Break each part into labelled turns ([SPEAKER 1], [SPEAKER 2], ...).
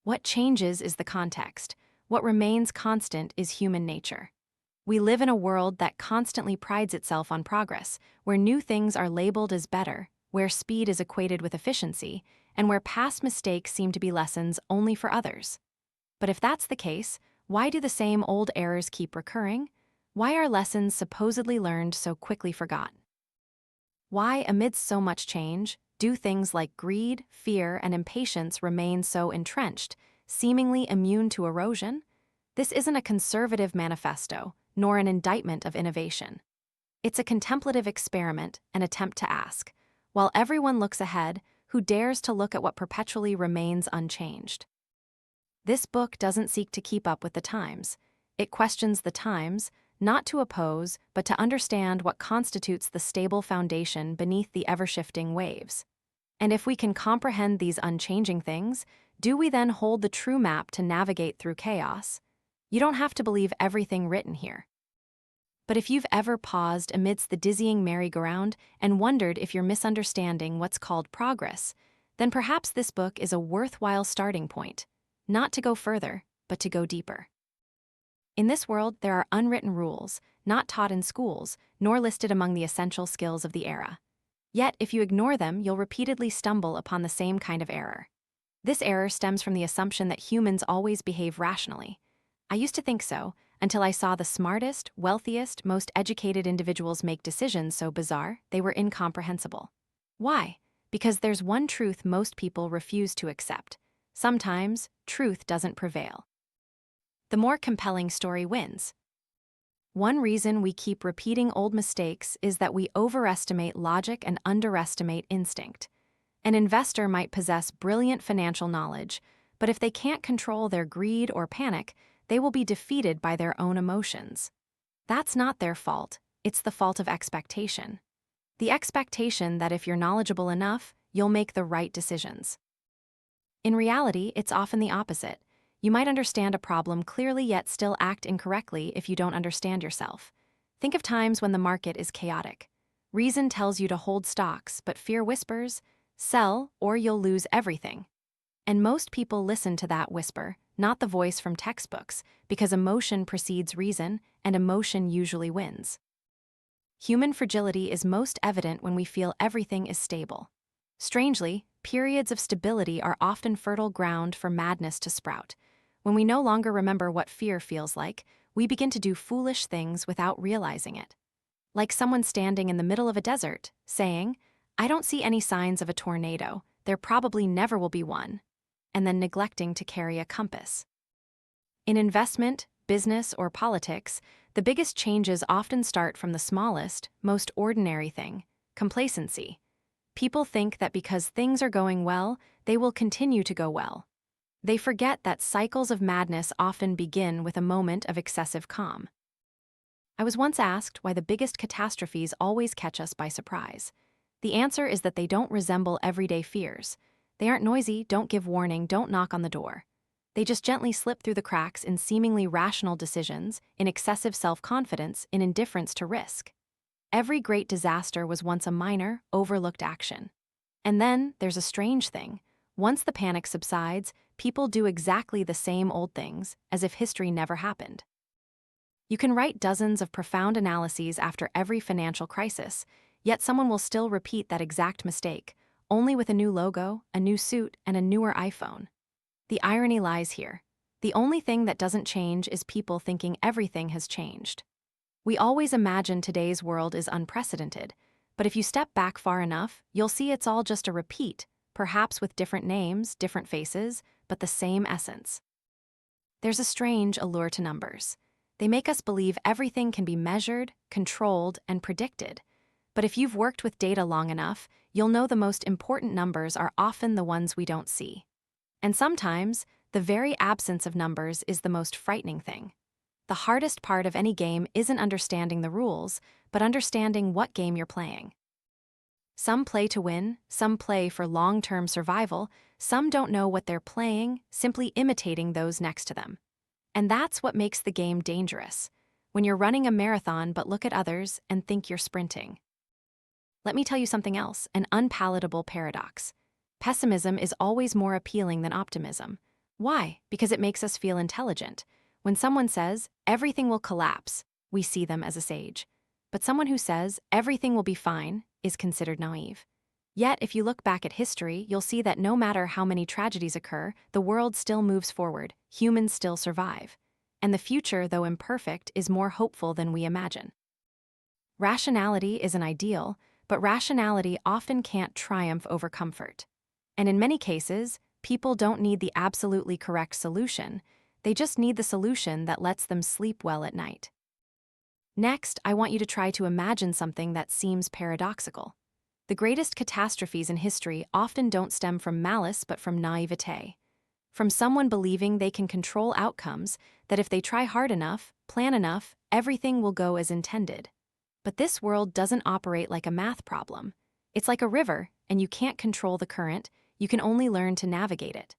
[SPEAKER 1] What changes is the context. What remains constant is human nature. We live in a world that constantly prides itself on progress, where new things are labeled as better, where speed is equated with efficiency, and where past mistakes seem to be lessons only for others. But if that's the case, why do the same old errors keep recurring? Why are lessons supposedly learned so quickly forgotten? Why, amidst so much change, do things like greed, fear, and impatience remain so entrenched, seemingly immune to erosion? This isn't a conservative manifesto, nor an indictment of innovation. It's a contemplative experiment, an attempt to ask, while everyone looks ahead, who dares to look at what perpetually remains unchanged? This book doesn't seek to keep up with the times. It questions the times, not to oppose, but to understand what constitutes the stable foundation beneath the ever-shifting waves. And if we can comprehend these unchanging things, do we then hold the true map to navigate through chaos? You don't have to believe everything written here. But if you've ever paused amidst the dizzying merry-go-round and wondered if you're misunderstanding what's called progress, then perhaps this book is a worthwhile starting point, not to go further, but to go deeper. In this world, there are unwritten rules, not taught in schools, nor listed among the essential skills of the era. Yet, if you ignore them, you'll repeatedly stumble upon the same kind of error. This error stems from the assumption that humans always behave rationally. I used to think so, until I saw the smartest, wealthiest, most educated individuals make decisions so bizarre they were incomprehensible. Why? Because there's one truth most people refuse to accept. Sometimes, truth doesn't prevail. The more compelling story wins. One reason we keep repeating old mistakes is that we overestimate logic and underestimate instinct. An investor might possess brilliant financial knowledge, but if they can't control their greed or panic, they will be defeated by their own emotions. That's not their fault, it's the fault of expectation. The expectation that if you're knowledgeable enough, you'll make the right decisions. In reality, it's often the opposite. You might understand a problem clearly yet still act incorrectly if you don't understand yourself. Think of times when the market is chaotic. Reason tells you to hold stocks, but fear whispers, sell or you'll lose everything. And most people listen to that whisper, not the voice from textbooks, because emotion precedes reason, and emotion usually wins. Human fragility is most evident when we feel everything is stable. Strangely, periods of stability are often fertile ground for madness to sprout. When we no longer remember what fear feels like, we begin to do foolish things without realizing it. Like someone standing in the middle of a desert, saying, "I don't see any signs of a tornado, there probably never will be one," and then neglecting to carry a compass. In investment, business, or politics, the biggest changes often start from the smallest, most ordinary thing, complacency. People think that because things are going well, they will continue to go well. They forget that cycles of madness often begin with a moment of excessive calm. I was once asked why the biggest catastrophes always catch us by surprise. The answer is that they don't resemble everyday fears. They aren't noisy, don't give warning, don't knock on the door. They just gently slip through the cracks in seemingly rational decisions, in excessive self-confidence, in indifference to risk. Every great disaster was once a minor, overlooked action. And then there's a strange thing. Once the panic subsides, people do exactly the same old things, as if history never happened. You can write dozens of profound analyses after every financial crisis, yet someone will still repeat that exact mistake, only with a new logo, a new suit, and a newer iPhone. The irony lies here. The only thing that doesn't change is people thinking everything has changed. We always imagine today's world is unprecedented, but if you step back far enough, you'll see it's all just a repeat, perhaps with different names, different faces, but the same essence. There's a strange allure to numbers. They make us believe everything can be measured, controlled, and predicted. But if you've worked with data long enough, you'll know the most important numbers are often the ones we don't see. And sometimes, the very absence of numbers is the most frightening thing. The hardest part of any game isn't understanding the rules, but understanding what game you're playing. Some play to win, some play for long-term survival, some don't know what they're playing, simply imitating those next to them. And that's what makes the game dangerous, when you're running a marathon but look at others and think you're sprinting. Let me tell you something else, an unpalatable paradox. Pessimism is always more appealing than optimism. Why? Because it makes us feel intelligent. When someone says, everything will collapse, we see them as a sage. But someone who says, everything will be fine, is considered naive. Yet, if you look back at history, you'll see that no matter how many tragedies occur, the world still moves forward, humans still survive. And the future, though imperfect, is more hopeful than we imagine. Rationality is an ideal, but rationality often can't triumph over comfort. And in many cases, people don't need the absolutely correct solution, they just need the solution that lets them sleep well at night. Next, I want you to try to imagine something that seems paradoxical. The greatest catastrophes in history often don't stem from malice but from naivete. From someone believing they can control outcomes, that if they try hard enough, plan enough, everything will go as intended. But this world doesn't operate like a math problem. It's like a river, and you can't control the current, you can only learn to navigate it.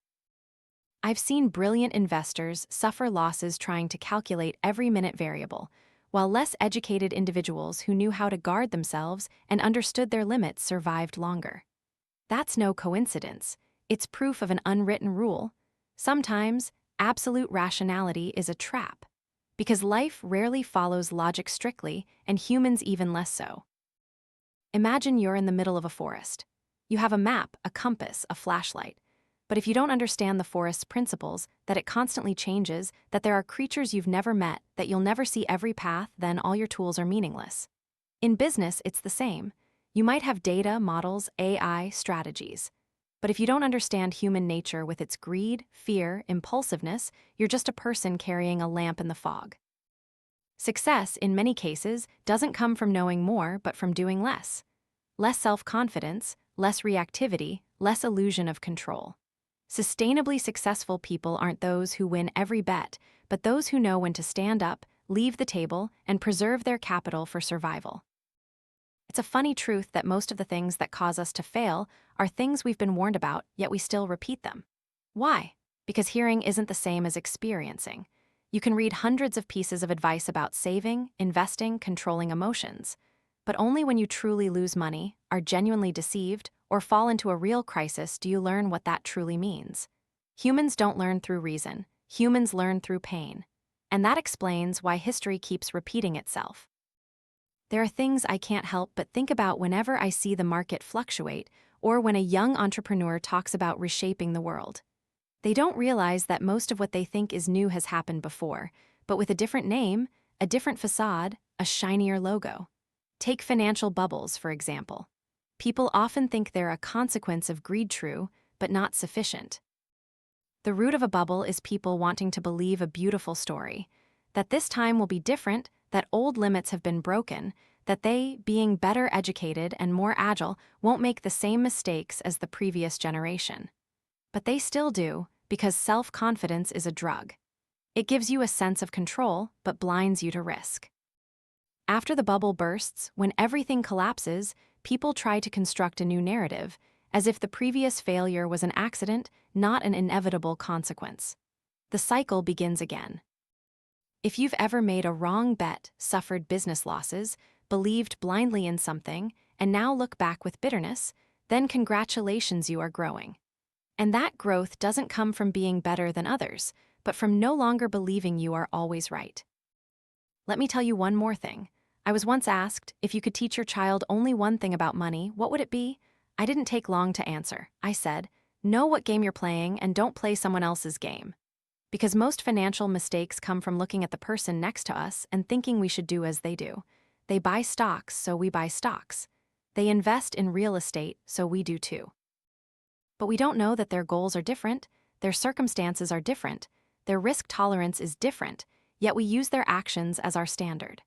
[SPEAKER 1] I've seen brilliant investors suffer losses trying to calculate every minute variable, while less educated individuals who knew how to guard themselves and understood their limits survived longer. That's no coincidence. It's proof of an unwritten rule. Sometimes, absolute rationality is a trap, because life rarely follows logic strictly, and humans even less so. Imagine you're in the middle of a forest. You have a map, a compass, a flashlight. But if you don't understand the forest's principles, that it constantly changes, that there are creatures you've never met, that you'll never see every path, then all your tools are meaningless. In business, it's the same. You might have data, models, AI, strategies. But if you don't understand human nature with its greed, fear, impulsiveness, you're just a person carrying a lamp in the fog. Success, in many cases, doesn't come from knowing more, but from doing less. Less self-confidence, less reactivity, less illusion of control. Sustainably successful people aren't those who win every bet, but those who know when to stand up, leave the table, and preserve their capital for survival. It's a funny truth that most of the things that cause us to fail are things we've been warned about, yet we still repeat them. Why? Because hearing isn't the same as experiencing. You can read hundreds of pieces of advice about saving, investing, controlling emotions. But only when you truly lose money, are genuinely deceived, or fall into a real crisis do you learn what that truly means. Humans don't learn through reason. Humans learn through pain. And that explains why history keeps repeating itself. There are things I can't help but think about whenever I see the market fluctuate, or when a young entrepreneur talks about reshaping the world. They don't realize that most of what they think is new has happened before, but with a different name, a different facade, a shinier logo. Take financial bubbles, for example. People often think they're a consequence of greed, true, but not sufficient. The root of a bubble is people wanting to believe a beautiful story, that this time will be different, that old limits have been broken, that they, being better educated and more agile, won't make the same mistakes as the previous generation. But they still do, because self-confidence is a drug. It gives you a sense of control, but blinds you to risk. After the bubble bursts, when everything collapses, people try to construct a new narrative, as if the previous failure was an accident, not an inevitable consequence. The cycle begins again. If you've ever made a wrong bet, suffered business losses, believed blindly in something, and now look back with bitterness, then congratulations, you are growing. And that growth doesn't come from being better than others, but from no longer believing you are always right. Let me tell you one more thing. I was once asked, if you could teach your child only one thing about money, what would it be? I didn't take long to answer. I said, know what game you're playing and don't play someone else's game. Because most financial mistakes come from looking at the person next to us and thinking we should do as they do. They buy stocks, so we buy stocks. They invest in real estate, so we do too. But we don't know that their goals are different, their circumstances are different, their risk tolerance is different, yet we use their actions as our standard.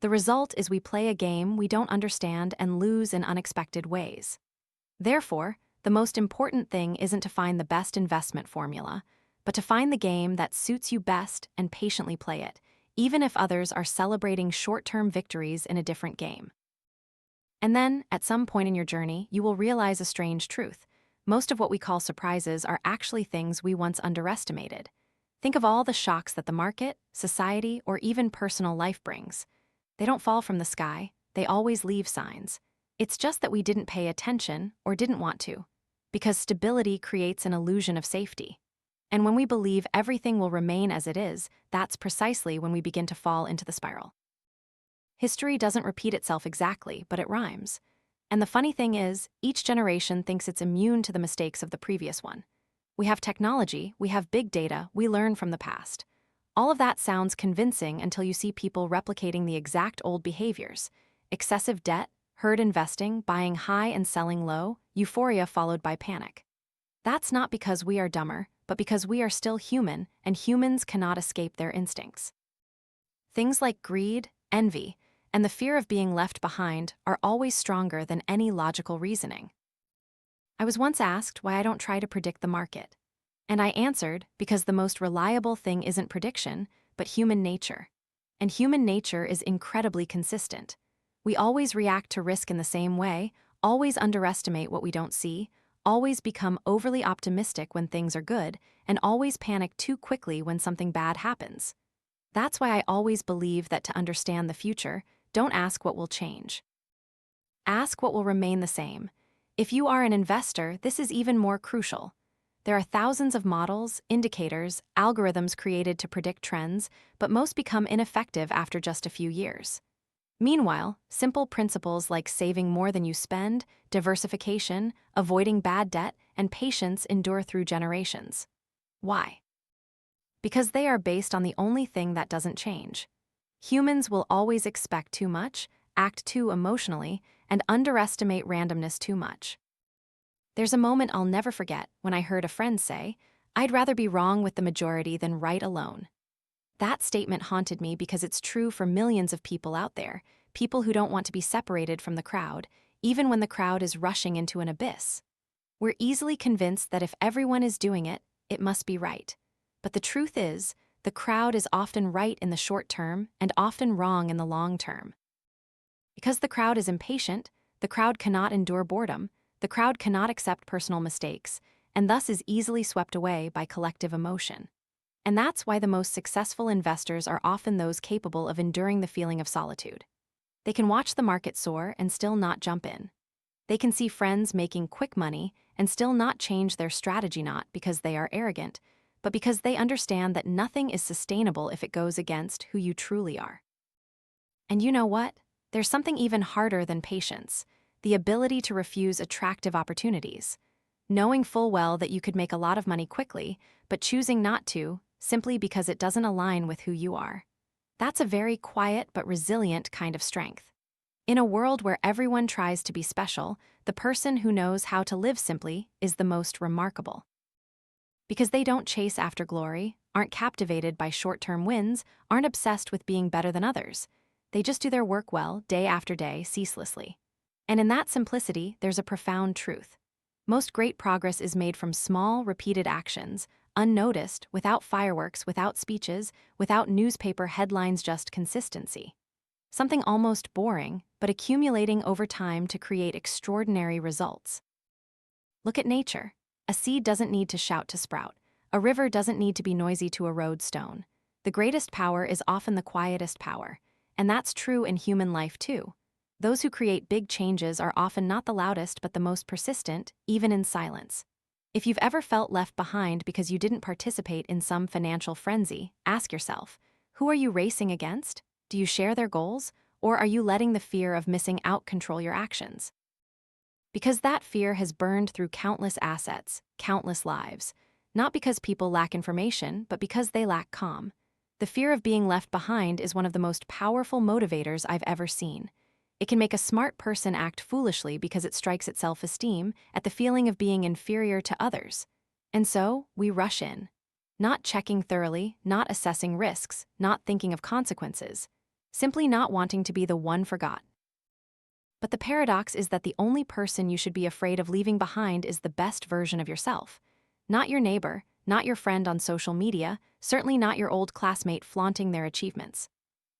[SPEAKER 1] The result is we play a game we don't understand and lose in unexpected ways. Therefore, the most important thing isn't to find the best investment formula, but to find the game that suits you best and patiently play it, even if others are celebrating short-term victories in a different game. And then, at some point in your journey, you will realize a strange truth. Most of what we call surprises are actually things we once underestimated. Think of all the shocks that the market, society, or even personal life brings. They don't fall from the sky, they always leave signs. It's just that we didn't pay attention or didn't want to, because stability creates an illusion of safety. And when we believe everything will remain as it is, that's precisely when we begin to fall into the spiral. History doesn't repeat itself exactly, but it rhymes. And the funny thing is, each generation thinks it's immune to the mistakes of the previous one. We have technology, we have big data, we learn from the past. All of that sounds convincing until you see people replicating the exact old behaviors: excessive debt, herd investing, buying high and selling low, euphoria followed by panic. That's not because we are dumber, but because we are still human, and humans cannot escape their instincts. Things like greed, envy, and the fear of being left behind are always stronger than any logical reasoning. I was once asked why I don't try to predict the market. And I answered, because the most reliable thing isn't prediction, but human nature. And human nature is incredibly consistent. We always react to risk in the same way, always underestimate what we don't see, always become overly optimistic when things are good, and always panic too quickly when something bad happens. That's why I always believe that to understand the future, don't ask what will change. Ask what will remain the same. If you are an investor, this is even more crucial. There are thousands of models, indicators, algorithms created to predict trends, but most become ineffective after just a few years. Meanwhile, simple principles like saving more than you spend, diversification, avoiding bad debt, and patience endure through generations. Why? Because they are based on the only thing that doesn't change. Humans will always expect too much, act too emotionally, and underestimate randomness too much. There's a moment I'll never forget when I heard a friend say, "I'd rather be wrong with the majority than right alone." That statement haunted me because it's true for millions of people out there, people who don't want to be separated from the crowd, even when the crowd is rushing into an abyss. We're easily convinced that if everyone is doing it, it must be right. But the truth is, the crowd is often right in the short term and often wrong in the long term. Because the crowd is impatient, the crowd cannot endure boredom, the crowd cannot accept personal mistakes, and thus is easily swept away by collective emotion. And that's why the most successful investors are often those capable of enduring the feeling of solitude. They can watch the market soar and still not jump in. They can see friends making quick money and still not change their strategy, not because they are arrogant, but because they understand that nothing is sustainable if it goes against who you truly are. And you know what? There's something even harder than patience: the ability to refuse attractive opportunities. Knowing full well that you could make a lot of money quickly, but choosing not to, simply because it doesn't align with who you are. That's a very quiet but resilient kind of strength. In a world where everyone tries to be special, the person who knows how to live simply is the most remarkable. Because they don't chase after glory, aren't captivated by short-term wins, aren't obsessed with being better than others. They just do their work well, day after day, ceaselessly. And in that simplicity, there's a profound truth. Most great progress is made from small, repeated actions, unnoticed, without fireworks, without speeches, without newspaper headlines, just consistency. Something almost boring, but accumulating over time to create extraordinary results. Look at nature. A seed doesn't need to shout to sprout. A river doesn't need to be noisy to erode stone. The greatest power is often the quietest power. And that's true in human life too. Those who create big changes are often not the loudest but the most persistent, even in silence. If you've ever felt left behind because you didn't participate in some financial frenzy, ask yourself, who are you racing against? Do you share their goals? Or are you letting the fear of missing out control your actions? Because that fear has burned through countless assets, countless lives. Not because people lack information, but because they lack calm. The fear of being left behind is one of the most powerful motivators I've ever seen. It can make a smart person act foolishly because it strikes at self-esteem, at the feeling of being inferior to others. And so, we rush in. Not checking thoroughly, not assessing risks, not thinking of consequences. Simply not wanting to be the one forgot. But the paradox is that the only person you should be afraid of leaving behind is the best version of yourself. Not your neighbor, not your friend on social media, certainly not your old classmate flaunting their achievements.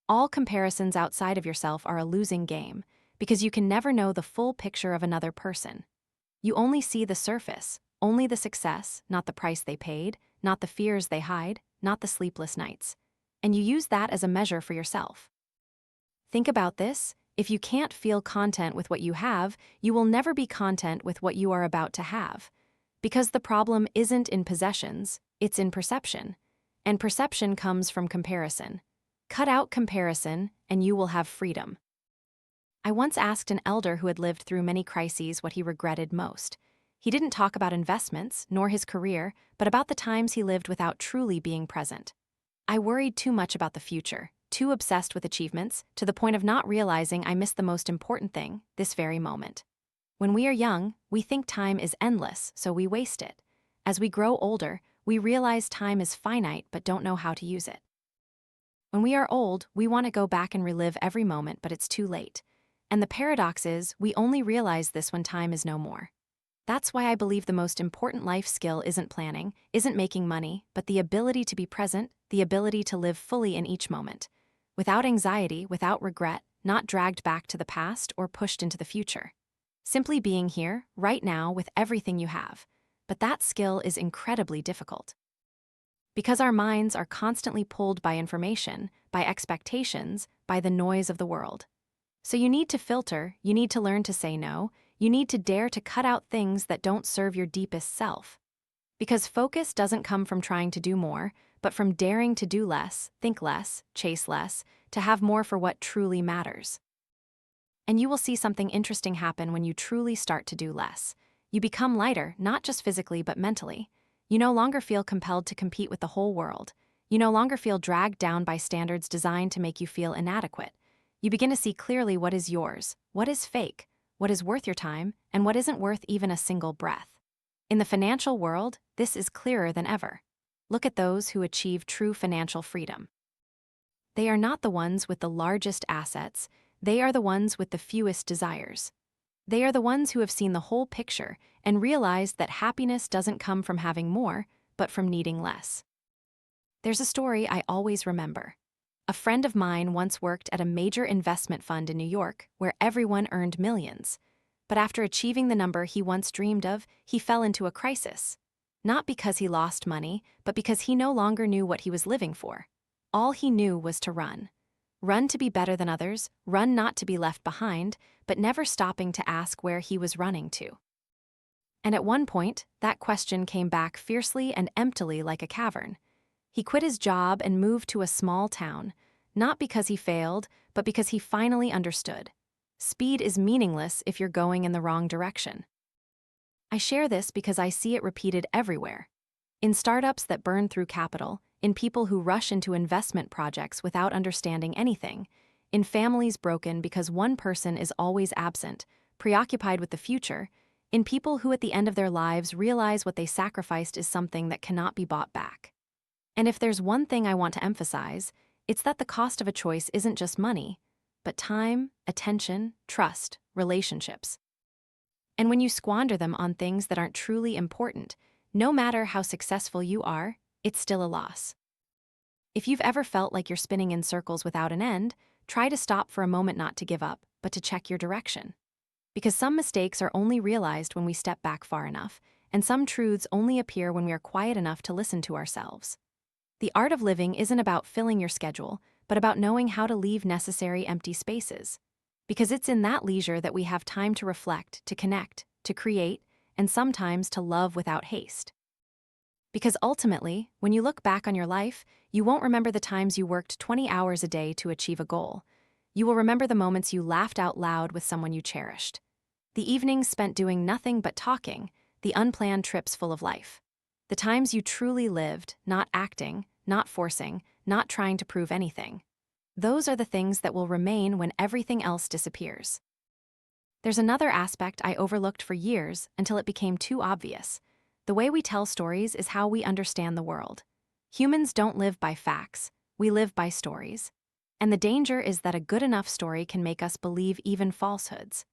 [SPEAKER 1] All comparisons outside of yourself are a losing game, because you can never know the full picture of another person. You only see the surface, only the success, not the price they paid, not the fears they hide, not the sleepless nights. And you use that as a measure for yourself. Think about this: if you can't feel content with what you have, you will never be content with what you are about to have. Because the problem isn't in possessions, it's in perception. And perception comes from comparison. Cut out comparison, and you will have freedom. I once asked an elder who had lived through many crises what he regretted most. He didn't talk about investments, nor his career, but about the times he lived without truly being present. I worried too much about the future, too obsessed with achievements, to the point of not realizing I missed the most important thing, this very moment. When we are young, we think time is endless, so we waste it. As we grow older, we realize time is finite but don't know how to use it. When we are old, we want to go back and relive every moment, but it's too late. And the paradox is, we only realize this when time is no more. That's why I believe the most important life skill isn't planning, isn't making money, but the ability to be present, the ability to live fully in each moment. Without anxiety, without regret, not dragged back to the past or pushed into the future. Simply being here, right now, with everything you have. But that skill is incredibly difficult. Because our minds are constantly pulled by information, by expectations, by the noise of the world. So you need to filter, you need to learn to say no, you need to dare to cut out things that don't serve your deepest self. Because focus doesn't come from trying to do more, but from daring to do less, think less, chase less, to have more for what truly matters. And you will see something interesting happen when you truly start to do less. You become lighter, not just physically but mentally. You no longer feel compelled to compete with the whole world. You no longer feel dragged down by standards designed to make you feel inadequate. You begin to see clearly what is yours, what is fake, what is worth your time, and what isn't worth even a single breath. In the financial world, this is clearer than ever. Look at those who achieve true financial freedom. They are not the ones with the largest assets, they are the ones with the fewest desires. They are the ones who have seen the whole picture and realized that happiness doesn't come from having more, but from needing less. There's a story I always remember. A friend of mine once worked at a major investment fund in New York where everyone earned millions. But after achieving the number he once dreamed of, he fell into a crisis. Not because he lost money, but because he no longer knew what he was living for. All he knew was to run. Run to be better than others, run not to be left behind, but never stopping to ask where he was running to. And at one point, that question came back fiercely and emptily like a cavern. He quit his job and moved to a small town, not because he failed, but because he finally understood. Speed is meaningless if you're going in the wrong direction. I share this because I see it repeated everywhere. In startups that burn through capital, in people who rush into investment projects without understanding anything, in families broken because one person is always absent, preoccupied with the future, in people who at the end of their lives realize what they sacrificed is something that cannot be bought back. And if there's one thing I want to emphasize, it's that the cost of a choice isn't just money, but time, attention, trust, relationships. And when you squander them on things that aren't truly important, no matter how successful you are, it's still a loss. If you've ever felt like you're spinning in circles without an end, try to stop for a moment, not to give up, but to check your direction. Because some mistakes are only realized when we step back far enough, and some truths only appear when we are quiet enough to listen to ourselves. The art of living isn't about filling your schedule, but about knowing how to leave necessary empty spaces. Because it's in that leisure that we have time to reflect, to connect, to create, and sometimes to love without haste. Because ultimately, when you look back on your life, you won't remember the times you worked 20 hours a day to achieve a goal. You will remember the moments you laughed out loud with someone you cherished. The evenings spent doing nothing but talking, the unplanned trips full of life. The times you truly lived, not acting, not forcing, not trying to prove anything. Those are the things that will remain when everything else disappears. There's another aspect I overlooked for years until it became too obvious. The way we tell stories is how we understand the world. Humans don't live by facts, we live by stories. And the danger is that a good enough story can make us believe even falsehoods.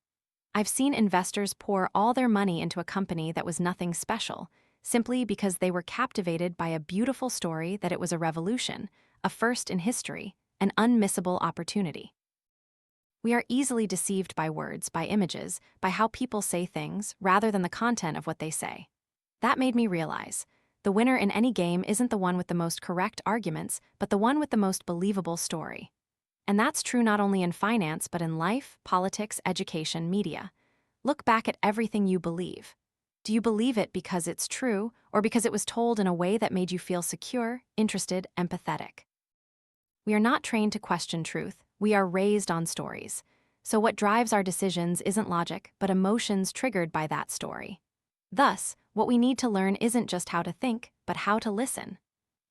[SPEAKER 1] I've seen investors pour all their money into a company that was nothing special, simply because they were captivated by a beautiful story that it was a revolution, a first in history, an unmissable opportunity. We are easily deceived by words, by images, by how people say things, rather than the content of what they say. That made me realize, the winner in any game isn't the one with the most correct arguments, but the one with the most believable story. And that's true not only in finance, but in life, politics, education, media. Look back at everything you believe. Do you believe it because it's true, or because it was told in a way that made you feel secure, interested, empathetic? We are not trained to question truth, we are raised on stories. So what drives our decisions isn't logic, but emotions triggered by that story. Thus, what we need to learn isn't just how to think, but how to listen.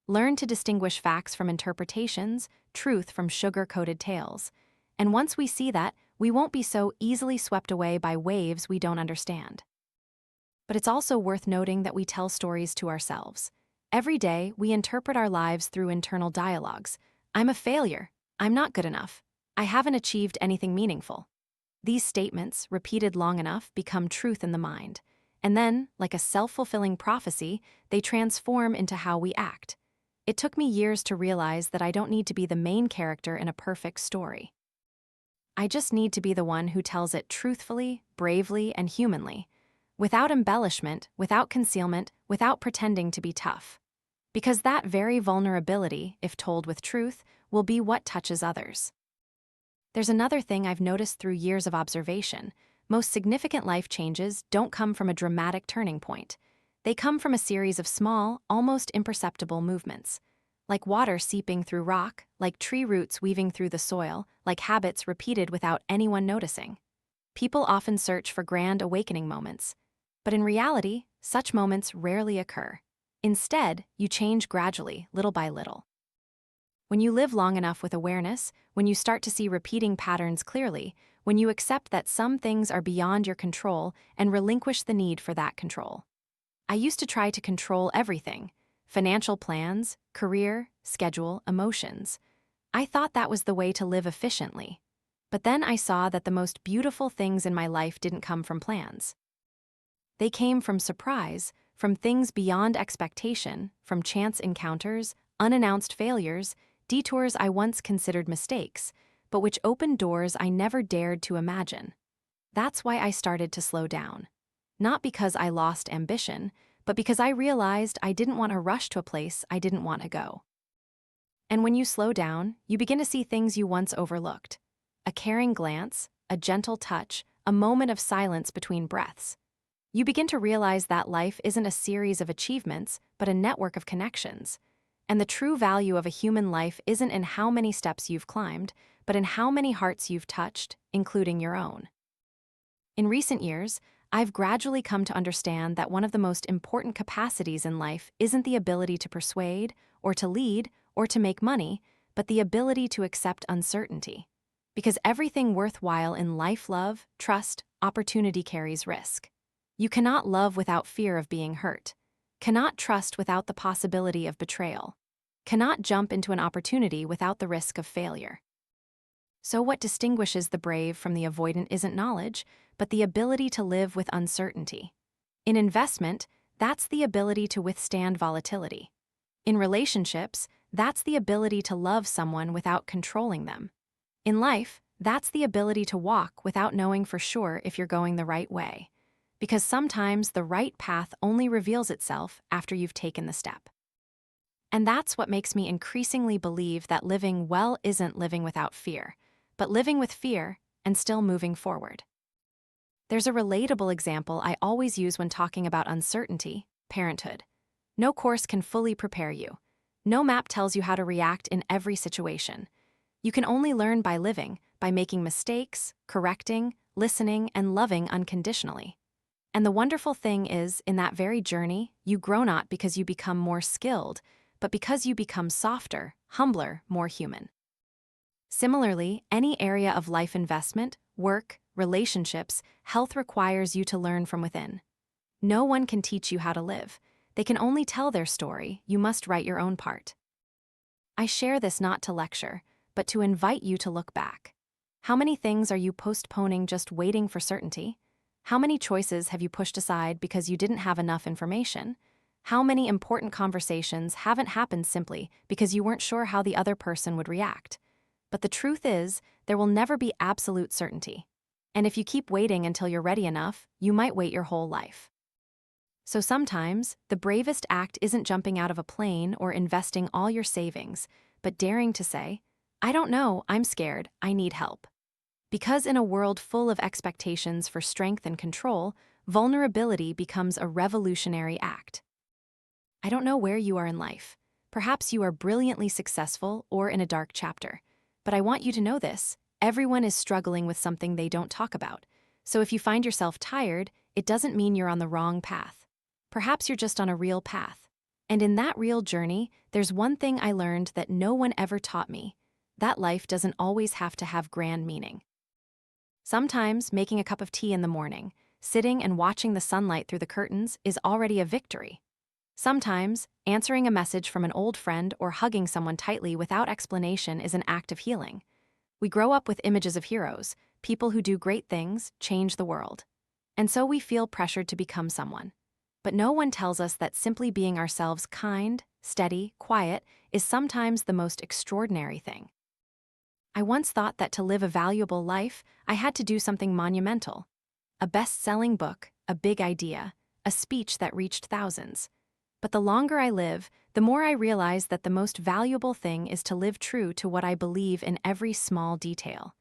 [SPEAKER 1] Learn to distinguish facts from interpretations, truth from sugar-coated tales. And once we see that, we won't be so easily swept away by waves we don't understand. But it's also worth noting that we tell stories to ourselves. Every day, we interpret our lives through internal dialogues. I'm a failure. I'm not good enough. I haven't achieved anything meaningful. These statements, repeated long enough, become truth in the mind. And then, like a self-fulfilling prophecy, they transform into how we act. It took me years to realize that I don't need to be the main character in a perfect story. I just need to be the one who tells it truthfully, bravely, and humanly. Without embellishment, without concealment, without pretending to be tough. Because that very vulnerability, if told with truth, will be what touches others. There's another thing I've noticed through years of observation. Most significant life changes don't come from a dramatic turning point. They come from a series of small, almost imperceptible movements. Like water seeping through rock, like tree roots weaving through the soil, like habits repeated without anyone noticing. People often search for grand awakening moments. But in reality, such moments rarely occur. Instead, you change gradually, little by little. When you live long enough with awareness, when you start to see repeating patterns clearly, when you accept that some things are beyond your control and relinquish the need for that control. I used to try to control everything: financial plans, career, schedule, emotions. I thought that was the way to live efficiently. But then I saw that the most beautiful things in my life didn't come from plans. They came from surprise, from things beyond expectation, from chance encounters, unannounced failures, detours I once considered mistakes, but which opened doors I never dared to imagine. That's why I started to slow down. Not because I lost ambition, but because I realized I didn't want to rush to a place I didn't want to go. And when you slow down, you begin to see things you once overlooked. A caring glance, a gentle touch, a moment of silence between breaths. You begin to realize that life isn't a series of achievements, but a network of connections. And the true value of a human life isn't in how many steps you've climbed, but in how many hearts you've touched, including your own. In recent years, I've gradually come to understand that one of the most important capacities in life isn't the ability to persuade, or to lead, or to make money, but the ability to accept uncertainty. Because everything worthwhile in life, love, trust, opportunity carries risk. You cannot love without fear of being hurt, cannot trust without the possibility of betrayal, cannot jump into an opportunity without the risk of failure. So what distinguishes the brave from the avoidant isn't knowledge, but the ability to live with uncertainty. In investment, that's the ability to withstand volatility. In relationships, that's the ability to love someone without controlling them. In life, that's the ability to walk without knowing for sure if you're going the right way. Because sometimes the right path only reveals itself after you've taken the step. And that's what makes me increasingly believe that living well isn't living without fear, but living with fear and still moving forward. There's a relatable example I always use when talking about uncertainty: parenthood. No course can fully prepare you. No map tells you how to react in every situation. You can only learn by living, by making mistakes, correcting, listening, and loving unconditionally. And the wonderful thing is, in that very journey, you grow not because you become more skilled, but because you become softer, humbler, more human. Similarly, any area of life investment, work, relationships, health requires you to learn from within. No one can teach you how to live. They can only tell their story. You must write your own part. I share this not to lecture, but to invite you to look back. How many things are you postponing just waiting for certainty? How many choices have you pushed aside because you didn't have enough information? How many important conversations haven't happened simply because you weren't sure how the other person would react? But the truth is, there will never be absolute certainty. And if you keep waiting until you're ready enough, you might wait your whole life. So sometimes, the bravest act isn't jumping out of a plane or investing all your savings, but daring to say, "I don't know, I'm scared, I need help." Because in a world full of expectations for strength and control, vulnerability becomes a revolutionary act. I don't know where you are in life. Perhaps you are brilliantly successful or in a dark chapter. But I want you to know this: everyone is struggling with something they don't talk about. So if you find yourself tired, it doesn't mean you're on the wrong path. Perhaps you're just on a real path. And in that real journey, there's one thing I learned that no one ever taught me: that life doesn't always have to have grand meaning. Sometimes making a cup of tea in the morning, sitting and watching the sunlight through the curtains is already a victory. Sometimes answering a message from an old friend or hugging someone tightly without explanation is an act of healing. We grow up with images of heroes, people who do great things, change the world. And so we feel pressured to become someone. But no one tells us that simply being ourselves, kind, steady, quiet, is sometimes the most extraordinary thing. I once thought that to live a valuable life, I had to do something monumental. A best-selling book, a big idea, a speech that reached thousands. But the longer I live, the more I realize that the most valuable thing is to live true to what I believe in every small detail.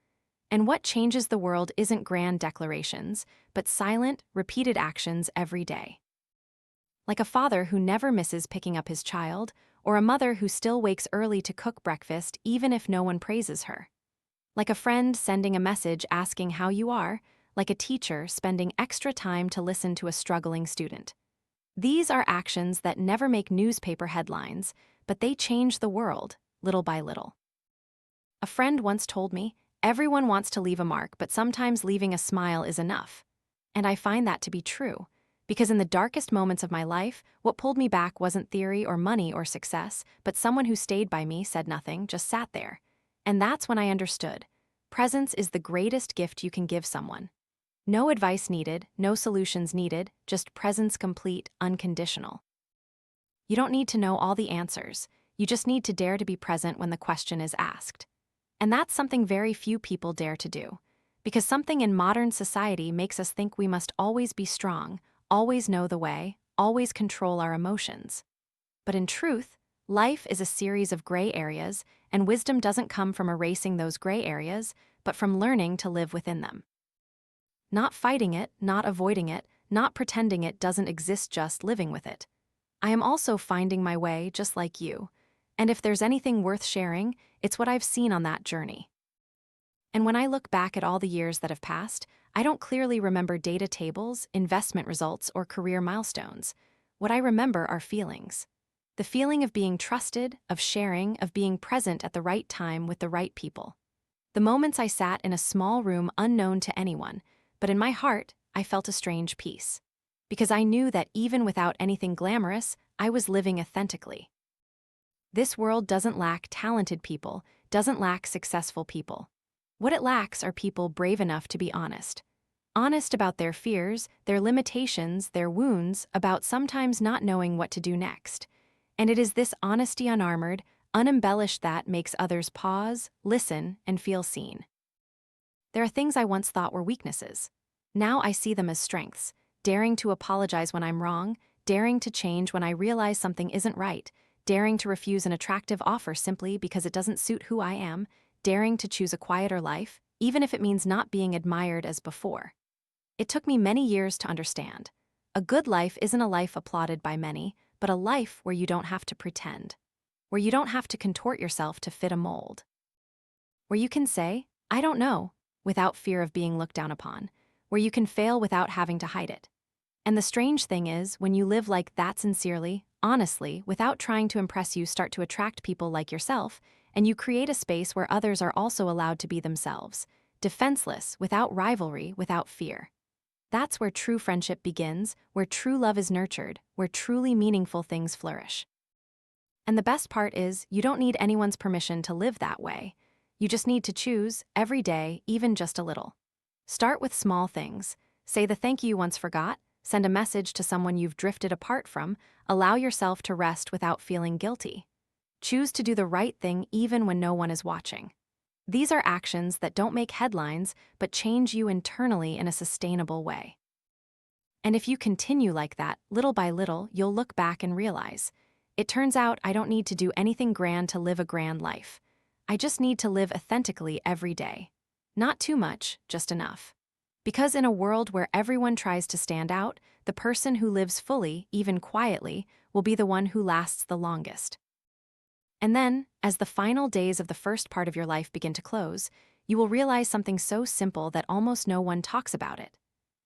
[SPEAKER 1] And what changes the world isn't grand declarations, but silent, repeated actions every day. Like a father who never misses picking up his child, or a mother who still wakes early to cook breakfast even if no one praises her. Like a friend sending a message asking how you are, like a teacher spending extra time to listen to a struggling student. These are actions that never make newspaper headlines, but they change the world, little by little. A friend once told me, everyone wants to leave a mark, but sometimes leaving a smile is enough. And I find that to be true, because in the darkest moments of my life, what pulled me back wasn't theory or money or success, but someone who stayed by me, said nothing, just sat there. And that's when I understood. Presence is the greatest gift you can give someone. No advice needed, no solutions needed, just presence complete, unconditional. You don't need to know all the answers, you just need to dare to be present when the question is asked. And that's something very few people dare to do, because something in modern society makes us think we must always be strong, always know the way, always control our emotions. But in truth, life is a series of gray areas, and wisdom doesn't come from erasing those gray areas, but from learning to live within them. Not fighting it, not avoiding it, not pretending it doesn't exist, just living with it. I am also finding my way just like you, and if there's anything worth sharing, it's what I've seen on that journey. And when I look back at all the years that have passed, I don't clearly remember data tables, investment results, or career milestones. What I remember are feelings. The feeling of being trusted, of sharing, of being present at the right time with the right people. The moments I sat in a small room unknown to anyone, but in my heart, I felt a strange peace. Because I knew that even without anything glamorous, I was living authentically. This world doesn't lack talented people, doesn't lack successful people. What it lacks are people brave enough to be honest. Honest about their fears, their limitations, their wounds, about sometimes not knowing what to do next. And it is this honesty, unarmored, unembellished, that makes others pause, listen, and feel seen. There are things I once thought were weaknesses. Now I see them as strengths, daring to apologize when I'm wrong, daring to change when I realize something isn't right, daring to refuse an attractive offer simply because it doesn't suit who I am, daring to choose a quieter life, even if it means not being admired as before. It took me many years to understand. A good life isn't a life applauded by many, but a life where you don't have to pretend, where you don't have to contort yourself to fit a mold, where you can say, I don't know, without fear of being looked down upon, where you can fail without having to hide it. And the strange thing is, when you live like that sincerely, honestly, without trying to impress, you start to attract people like yourself, and you create a space where others are also allowed to be themselves, defenseless, without rivalry, without fear. That's where true friendship begins, where true love is nurtured, where truly meaningful things flourish. And the best part is, you don't need anyone's permission to live that way. You just need to choose, every day, even just a little. Start with small things. Say the thank you once forgot, send a message to someone you've drifted apart from, allow yourself to rest without feeling guilty. Choose to do the right thing even when no one is watching. These are actions that don't make headlines, but change you internally in a sustainable way. And if you continue like that, little by little, you'll look back and realize, it turns out I don't need to do anything grand to live a grand life. I just need to live authentically every day. Not too much, just enough. Because in a world where everyone tries to stand out, the person who lives fully, even quietly, will be the one who lasts the longest. And then, as the final days of the first part of your life begin to close, you will realize something so simple that almost no one talks about it.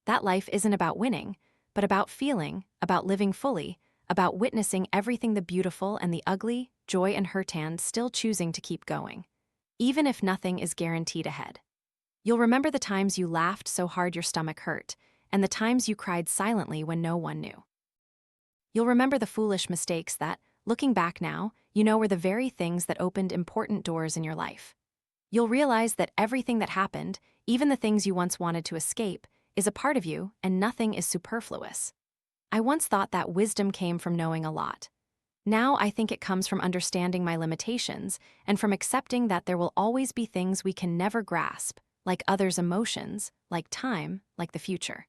[SPEAKER 1] That life isn't about winning, but about feeling, about living fully, about witnessing everything the beautiful and the ugly, joy and hurt, and still choosing to keep going, even if nothing is guaranteed ahead. You'll remember the times you laughed so hard your stomach hurt, and the times you cried silently when no one knew. You'll remember the foolish mistakes that, looking back now, you know were the very things that opened important doors in your life. You'll realize that everything that happened, even the things you once wanted to escape, is a part of you and nothing is superfluous. I once thought that wisdom came from knowing a lot. Now I think it comes from understanding my limitations and from accepting that there will always be things we can never grasp, like others' emotions, like time, like the future.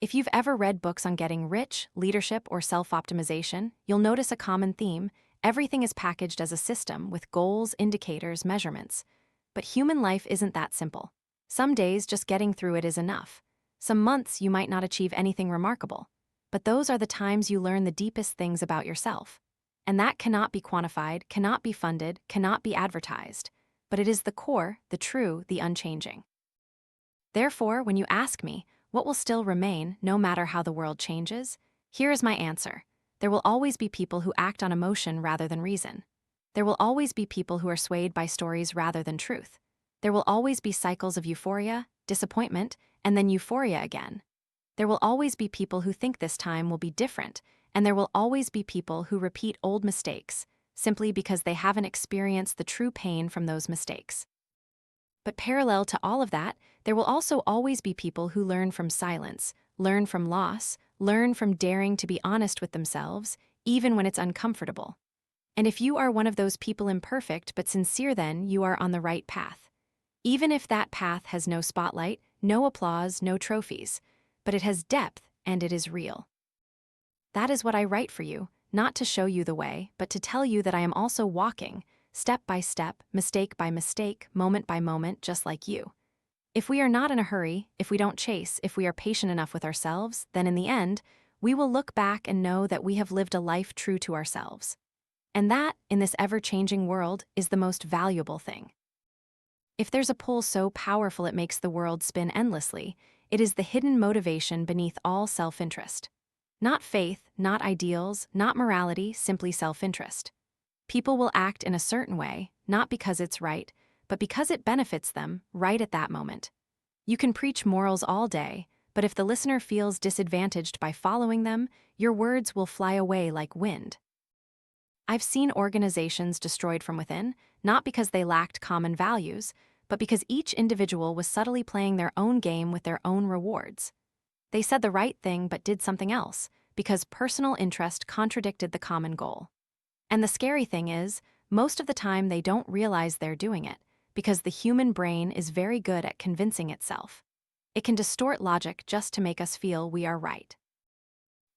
[SPEAKER 1] If you've ever read books on getting rich, leadership, or self-optimization, you'll notice a common theme: everything is packaged as a system with goals, indicators, measurements. But human life isn't that simple. Some days just getting through it is enough. Some months you might not achieve anything remarkable. But those are the times you learn the deepest things about yourself. And that cannot be quantified, cannot be funded, cannot be advertised. But it is the core, the true, the unchanging. Therefore, when you ask me, what will still remain, no matter how the world changes? Here is my answer. There will always be people who act on emotion rather than reason. There will always be people who are swayed by stories rather than truth. There will always be cycles of euphoria, disappointment, and then euphoria again. There will always be people who think this time will be different, and there will always be people who repeat old mistakes, simply because they haven't experienced the true pain from those mistakes. But parallel to all of that, there will also always be people who learn from silence, learn from loss, learn from daring to be honest with themselves, even when it's uncomfortable. And if you are one of those people, imperfect but sincere, then you are on the right path. Even if that path has no spotlight, no applause, no trophies, but it has depth and it is real. That is what I write for you, not to show you the way, but to tell you that I am also walking, step by step, mistake by mistake, moment by moment, just like you. If we are not in a hurry, if we don't chase, if we are patient enough with ourselves, then in the end, we will look back and know that we have lived a life true to ourselves. And that, in this ever-changing world, is the most valuable thing. If there's a pull so powerful it makes the world spin endlessly, it is the hidden motivation beneath all self-interest. Not faith, not ideals, not morality, simply self-interest. People will act in a certain way, not because it's right, but because it benefits them right at that moment. You can preach morals all day, but if the listener feels disadvantaged by following them, your words will fly away like wind. I've seen organizations destroyed from within, not because they lacked common values, but because each individual was subtly playing their own game with their own rewards. They said the right thing but did something else, because personal interest contradicted the common goal. And the scary thing is, most of the time they don't realize they're doing it, because the human brain is very good at convincing itself. It can distort logic just to make us feel we are right.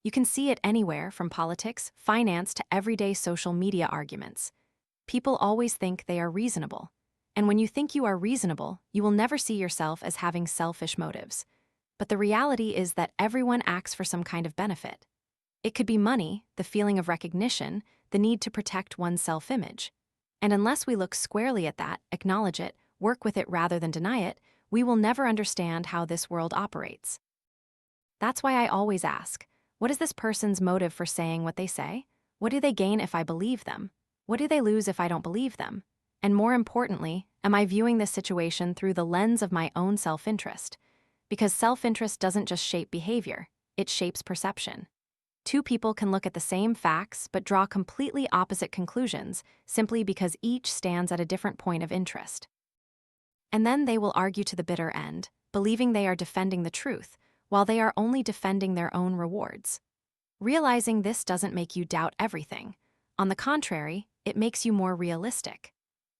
[SPEAKER 1] You can see it anywhere from politics, finance to everyday social media arguments. People always think they are reasonable. And when you think you are reasonable, you will never see yourself as having selfish motives. But the reality is that everyone acts for some kind of benefit. It could be money, the feeling of recognition, the need to protect one's self-image. And unless we look squarely at that, acknowledge it, work with it rather than deny it, we will never understand how this world operates. That's why I always ask, what is this person's motive for saying what they say? What do they gain if I believe them? What do they lose if I don't believe them? And more importantly, am I viewing this situation through the lens of my own self-interest? Because self-interest doesn't just shape behavior, it shapes perception. Two people can look at the same facts but draw completely opposite conclusions simply because each stands at a different point of interest. And then they will argue to the bitter end, believing they are defending the truth, while they are only defending their own rewards. Realizing this doesn't make you doubt everything. On the contrary, it makes you more realistic.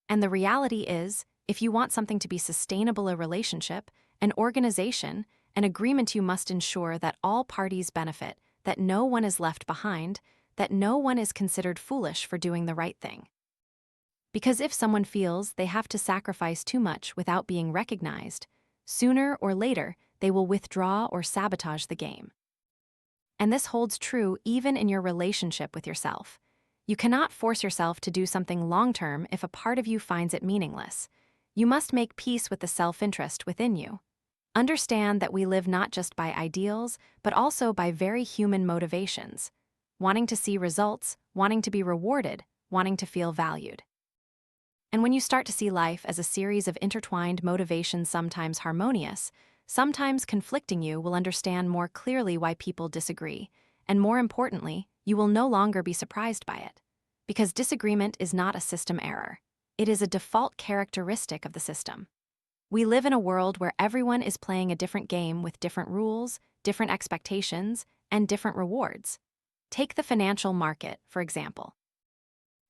[SPEAKER 1] And the reality is, if you want something to be sustainable, a relationship, an organization, an agreement, you must ensure that all parties benefit, that no one is left behind, that no one is considered foolish for doing the right thing. Because if someone feels they have to sacrifice too much without being recognized, sooner or later they will withdraw or sabotage the game. And this holds true even in your relationship with yourself. You cannot force yourself to do something long-term if a part of you finds it meaningless. You must make peace with the self-interest within you. Understand that we live not just by ideals, but also by very human motivations. Wanting to see results, wanting to be rewarded, wanting to feel valued. And when you start to see life as a series of intertwined motivations, sometimes harmonious, sometimes conflicting, you will understand more clearly why people disagree, and more importantly, you will no longer be surprised by it. Because disagreement is not a system error. It is a default characteristic of the system. We live in a world where everyone is playing a different game with different rules, different expectations, and different rewards. Take the financial market, for example.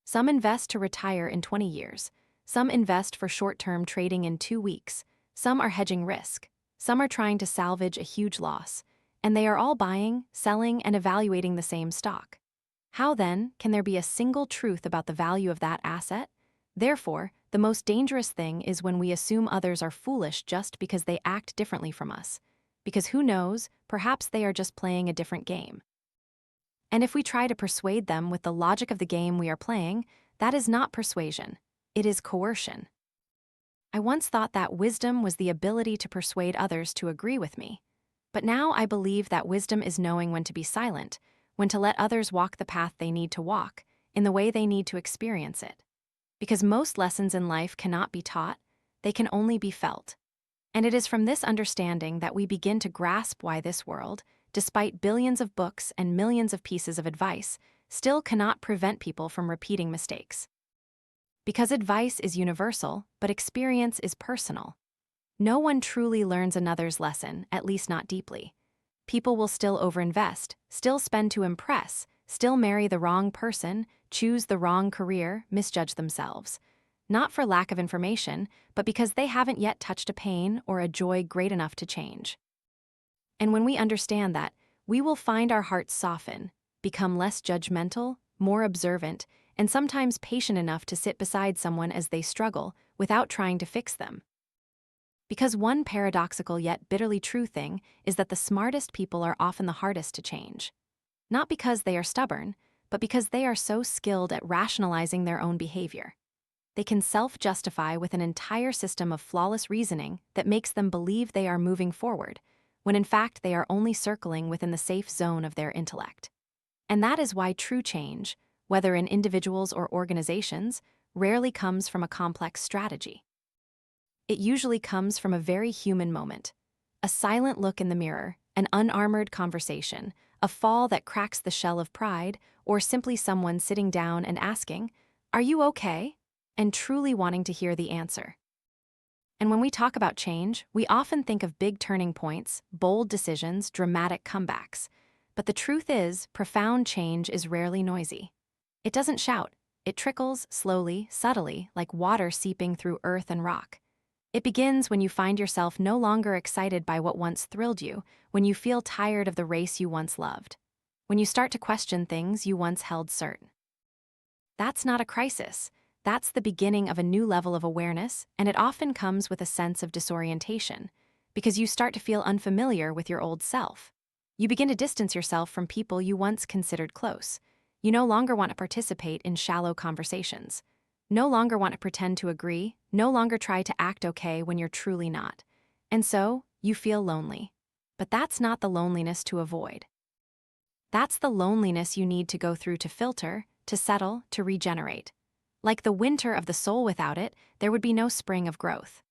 [SPEAKER 1] Some invest to retire in 20 years. Some invest for short-term trading in 2 weeks. Some are hedging risk. Some are trying to salvage a huge loss. And they are all buying, selling, and evaluating the same stock. How then can there be a single truth about the value of that asset? Therefore, the most dangerous thing is when we assume others are foolish just because they act differently from us. Because who knows, perhaps they are just playing a different game. And if we try to persuade them with the logic of the game we are playing, that is not persuasion. It is coercion. I once thought that wisdom was the ability to persuade others to agree with me. But now I believe that wisdom is knowing when to be silent, when to let others walk the path they need to walk, in the way they need to experience it. Because most lessons in life cannot be taught, they can only be felt. And it is from this understanding that we begin to grasp why this world, despite billions of books and millions of pieces of advice, still cannot prevent people from repeating mistakes. Because advice is universal, but experience is personal. No one truly learns another's lesson, at least not deeply. People will still overinvest, still spend to impress, still marry the wrong person, choose the wrong career, misjudge themselves. Not for lack of information, but because they haven't yet touched a pain or a joy great enough to change. And when we understand that, we will find our hearts soften, become less judgmental, more observant, and sometimes patient enough to sit beside someone as they struggle without trying to fix them. Because one paradoxical yet bitterly true thing is that the smartest people are often the hardest to change. Not because they are stubborn, but because they are so skilled at rationalizing their own behavior. They can self-justify with an entire system of flawless reasoning that makes them believe they are moving forward, when in fact they are only circling within the safe zone of their intellect. And that is why true change, whether in individuals or organizations, rarely comes from a complex strategy. It usually comes from a very human moment. A silent look in the mirror, an unarmored conversation, a fall that cracks the shell of pride, or simply someone sitting down and asking, "Are you okay?" and truly wanting to hear the answer. And when we talk about change, we often think of big turning points, bold decisions, dramatic comebacks. But the truth is, profound change is rarely noisy. It doesn't shout. It trickles slowly, subtly, like water seeping through earth and rock. It begins when you find yourself no longer excited by what once thrilled you, when you feel tired of the race you once loved, when you start to question things you once held certain. That's not a crisis. That's the beginning of a new level of awareness, and it often comes with a sense of disorientation, because you start to feel unfamiliar with your old self. You begin to distance yourself from people you once considered close. You no longer want to participate in shallow conversations. No longer want to pretend to agree, no longer try to act okay when you're truly not. And so, you feel lonely. But that's not the loneliness to avoid. That's the loneliness you need to go through to filter, to settle, to regenerate. Like the winter of the soul, without it, there would be no spring of growth.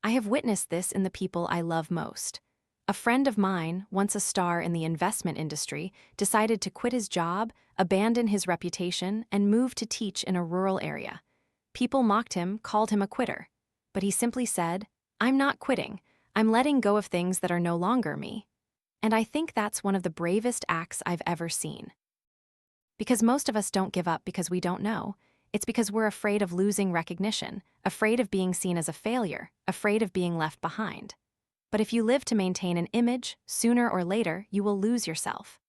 [SPEAKER 1] I have witnessed this in the people I love most. A friend of mine, once a star in the investment industry, decided to quit his job, abandon his reputation, and move to teach in a rural area. People mocked him, called him a quitter. But he simply said, "I'm not quitting. I'm letting go of things that are no longer me." And I think that's one of the bravest acts I've ever seen. Because most of us don't give up because we don't know. It's because we're afraid of losing recognition, afraid of being seen as a failure, afraid of being left behind. But if you live to maintain an image, sooner or later, you will lose yourself.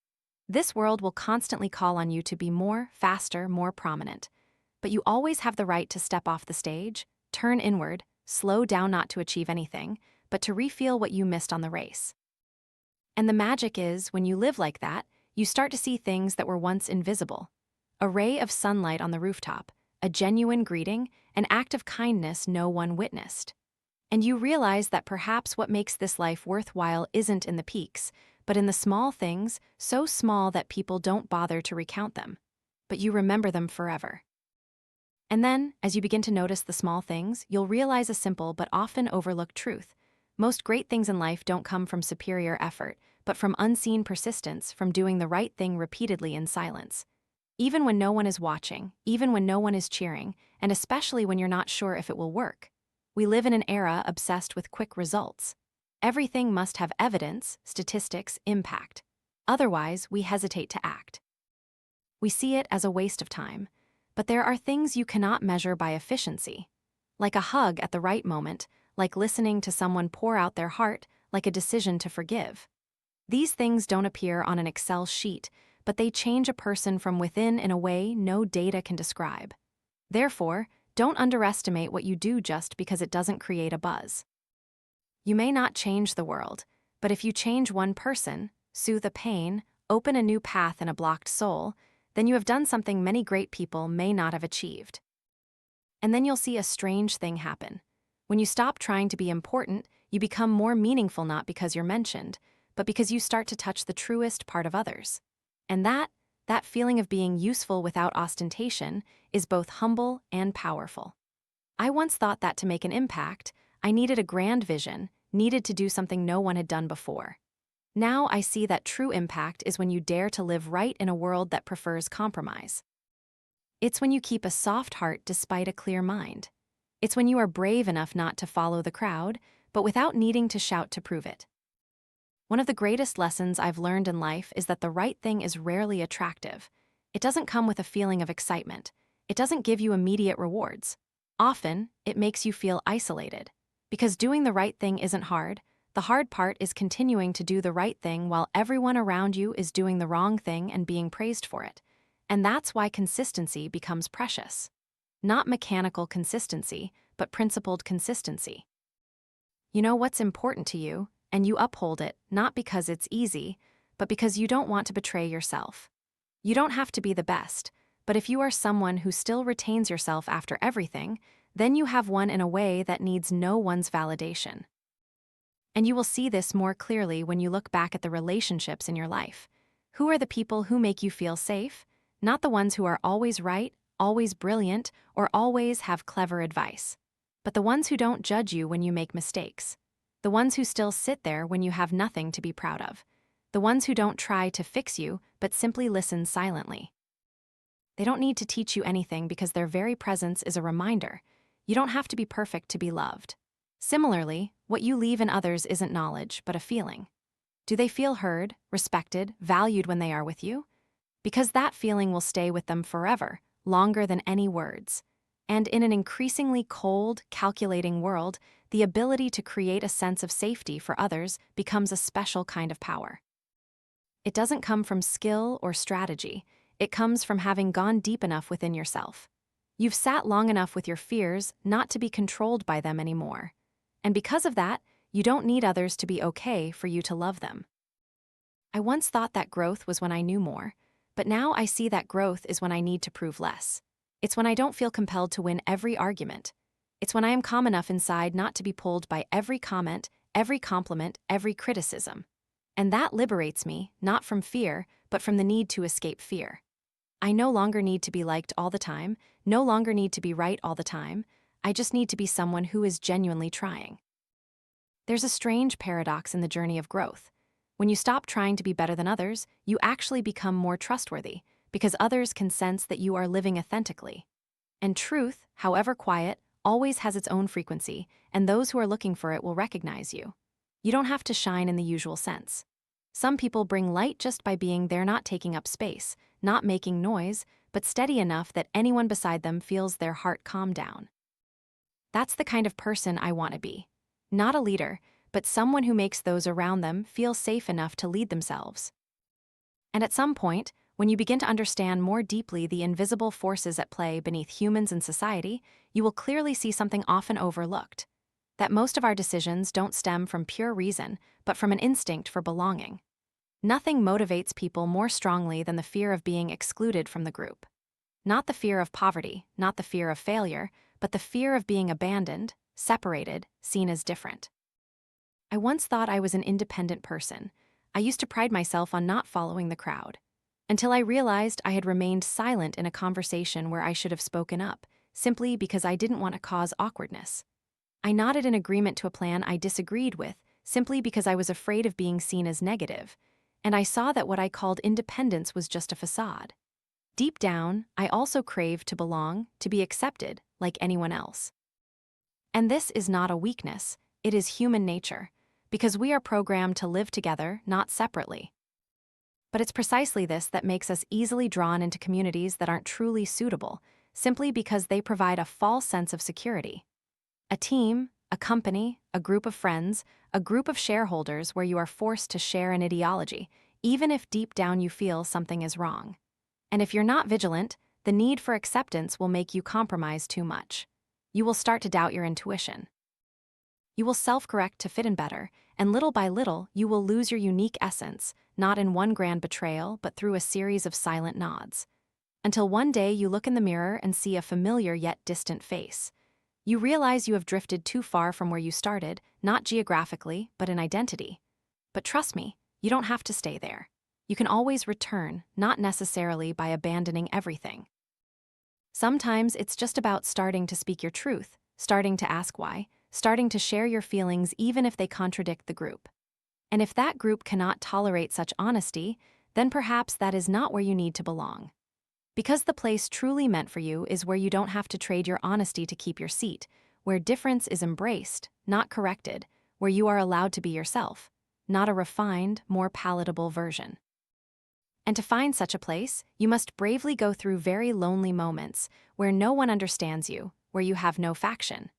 [SPEAKER 1] This world will constantly call on you to be more, faster, more prominent. But you always have the right to step off the stage, turn inward, slow down not to achieve anything, but to refeel what you missed on the race. And the magic is, when you live like that, you start to see things that were once invisible. A ray of sunlight on the rooftop, a genuine greeting, an act of kindness no one witnessed. And you realize that perhaps what makes this life worthwhile isn't in the peaks, but in the small things, so small that people don't bother to recount them. But you remember them forever. And then, as you begin to notice the small things, you'll realize a simple but often overlooked truth. Most great things in life don't come from superior effort, but from unseen persistence, from doing the right thing repeatedly in silence. Even when no one is watching, even when no one is cheering, and especially when you're not sure if it will work. We live in an era obsessed with quick results. Everything must have evidence, statistics, impact. Otherwise, we hesitate to act. We see it as a waste of time. But there are things you cannot measure by efficiency. Like a hug at the right moment, like listening to someone pour out their heart, like a decision to forgive. These things don't appear on an Excel sheet, but they change a person from within in a way no data can describe. Therefore, don't underestimate what you do just because it doesn't create a buzz. You may not change the world, but if you change one person, soothe a pain, open a new path in a blocked soul, then you have done something many great people may not have achieved. And then you'll see a strange thing happen. When you stop trying to be important, you become more meaningful not because you're mentioned, but because you start to touch the truest part of others. And that feeling of being useful without ostentation is both humble and powerful. I once thought that to make an impact, I needed a grand vision, needed to do something no one had done before. Now I see that true impact is when you dare to live right in a world that prefers compromise. It's when you keep a soft heart despite a clear mind. It's when you are brave enough not to follow the crowd, but without needing to shout to prove it. One of the greatest lessons I've learned in life is that the right thing is rarely attractive. It doesn't come with a feeling of excitement. It doesn't give you immediate rewards. Often, it makes you feel isolated. Because doing the right thing isn't hard. The hard part is continuing to do the right thing while everyone around you is doing the wrong thing and being praised for it. And that's why consistency becomes precious. Not mechanical consistency, but principled consistency. You know what's important to you, and you uphold it, not because it's easy, but because you don't want to betray yourself. You don't have to be the best, but if you are someone who still retains yourself after everything, then you have won in a way that needs no one's validation. And you will see this more clearly when you look back at the relationships in your life. Who are the people who make you feel safe? Not the ones who are always right, always brilliant, or always have clever advice. But the ones who don't judge you when you make mistakes. The ones who still sit there when you have nothing to be proud of. The ones who don't try to fix you, but simply listen silently. They don't need to teach you anything because their very presence is a reminder. You don't have to be perfect to be loved. Similarly, what you leave in others isn't knowledge, but a feeling. Do they feel heard, respected, valued when they are with you? Because that feeling will stay with them forever, longer than any words. And in an increasingly cold, calculating world, the ability to create a sense of safety for others becomes a special kind of power. It doesn't come from skill or strategy. It comes from having gone deep enough within yourself. You've sat long enough with your fears not to be controlled by them anymore. And because of that, you don't need others to be okay for you to love them. I once thought that growth was when I knew more, but now I see that growth is when I need to prove less. It's when I don't feel compelled to win every argument. It's when I am calm enough inside not to be pulled by every comment, every compliment, every criticism. And that liberates me, not from fear, but from the need to escape fear. I no longer need to be liked all the time, no longer need to be right all the time. I just need to be someone who is genuinely trying. There's a strange paradox in the journey of growth. When you stop trying to be better than others, you actually become more trustworthy, because others can sense that you are living authentically. And truth, however quiet, always has its own frequency, and those who are looking for it will recognize you. You don't have to shine in the usual sense. Some people bring light just by being there, not taking up space, not making noise, but steady enough that anyone beside them feels their heart calm down. That's the kind of person I want to be. Not a leader, but someone who makes those around them feel safe enough to lead themselves. And at some point, when you begin to understand more deeply the invisible forces at play beneath humans and society, you will clearly see something often overlooked. that most of our decisions don't stem from pure reason, but from an instinct for belonging. Nothing motivates people more strongly than the fear of being excluded from the group. Not the fear of poverty, not the fear of failure, but the fear of being abandoned, separated, seen as different. I once thought I was an independent person. I used to pride myself on not following the crowd. Until I realized I had remained silent in a conversation where I should have spoken up, simply because I didn't want to cause awkwardness. I nodded in agreement to a plan I disagreed with, simply because I was afraid of being seen as negative, and I saw that what I called independence was just a facade. Deep down, I also craved to belong, to be accepted, like anyone else. And this is not a weakness, it is human nature, because we are programmed to live together, not separately. But it's precisely this that makes us easily drawn into communities that aren't truly suitable, simply because they provide a false sense of security. A team, a company, a group of friends, a group of shareholders where you are forced to share an ideology, even if deep down you feel something is wrong. And if you're not vigilant, the need for acceptance will make you compromise too much. You will start to doubt your intuition. You will self-correct to fit in better, and little by little, you will lose your unique essence, not in one grand betrayal, but through a series of silent nods. Until one day you look in the mirror and see a familiar yet distant face. You realize you have drifted too far from where you started, not geographically, but in identity. But trust me, you don't have to stay there. You can always return, not necessarily by abandoning everything. Sometimes it's just about starting to speak your truth, starting to ask why, starting to share your feelings even if they contradict the group. And if that group cannot tolerate such honesty, then perhaps that is not where you need to belong. Because the place truly meant for you is where you don't have to trade your honesty to keep your seat, where difference is embraced, not corrected, where you are allowed to be yourself, not a refined, more palatable version. And to find such a place, you must bravely go through very lonely moments where no one understands you, where you have no faction.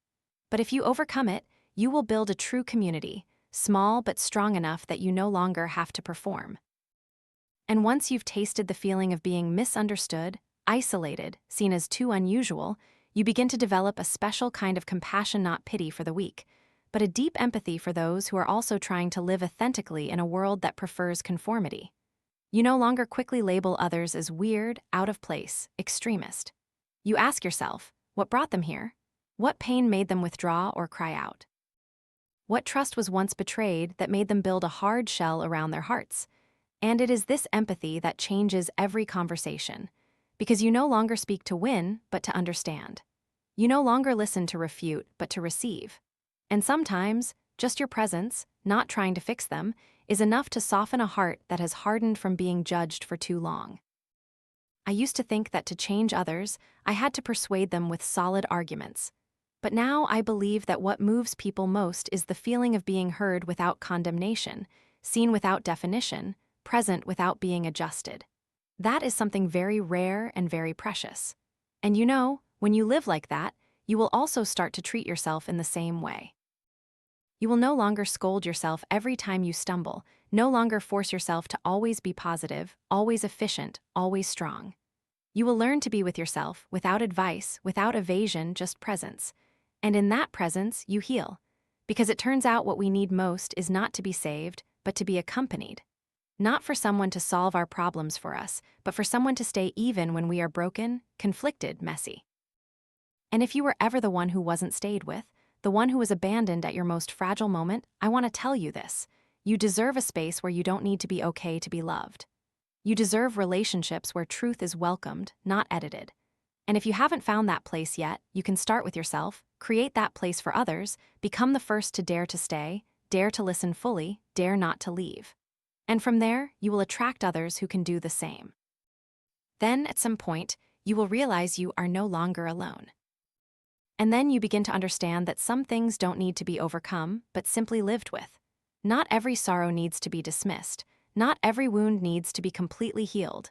[SPEAKER 1] But if you overcome it, you will build a true community, small but strong enough that you no longer have to perform. And once you've tasted the feeling of being misunderstood, isolated, seen as too unusual, you begin to develop a special kind of compassion, not pity for the weak, but a deep empathy for those who are also trying to live authentically in a world that prefers conformity. You no longer quickly label others as weird, out of place, extremist. You ask yourself, what brought them here? What pain made them withdraw or cry out? What trust was once betrayed that made them build a hard shell around their hearts? And it is this empathy that changes every conversation, because you no longer speak to win, but to understand. You no longer listen to refute, but to receive. And sometimes, just your presence, not trying to fix them, is enough to soften a heart that has hardened from being judged for too long. I used to think that to change others, I had to persuade them with solid arguments. But now I believe that what moves people most is the feeling of being heard without condemnation, seen without definition, present without being adjusted. That is something very rare and very precious. And you know, when you live like that, you will also start to treat yourself in the same way. You will no longer scold yourself every time you stumble, no longer force yourself to always be positive, always efficient, always strong. You will learn to be with yourself, without advice, without evasion, just presence. And in that presence, you heal. Because it turns out what we need most is not to be saved, but to be accompanied. Not for someone to solve our problems for us, but for someone to stay even when we are broken, conflicted, messy. And if you were ever the one who wasn't stayed with, the one who was abandoned at your most fragile moment, I want to tell you this. You deserve a space where you don't need to be okay to be loved. You deserve relationships where truth is welcomed, not edited. And if you haven't found that place yet, you can start with yourself, create that place for others, become the first to dare to stay, dare to listen fully, dare not to leave. And from there, you will attract others who can do the same. Then, at some point, you will realize you are no longer alone. And then you begin to understand that some things don't need to be overcome, but simply lived with. Not every sorrow needs to be dismissed. Not every wound needs to be completely healed.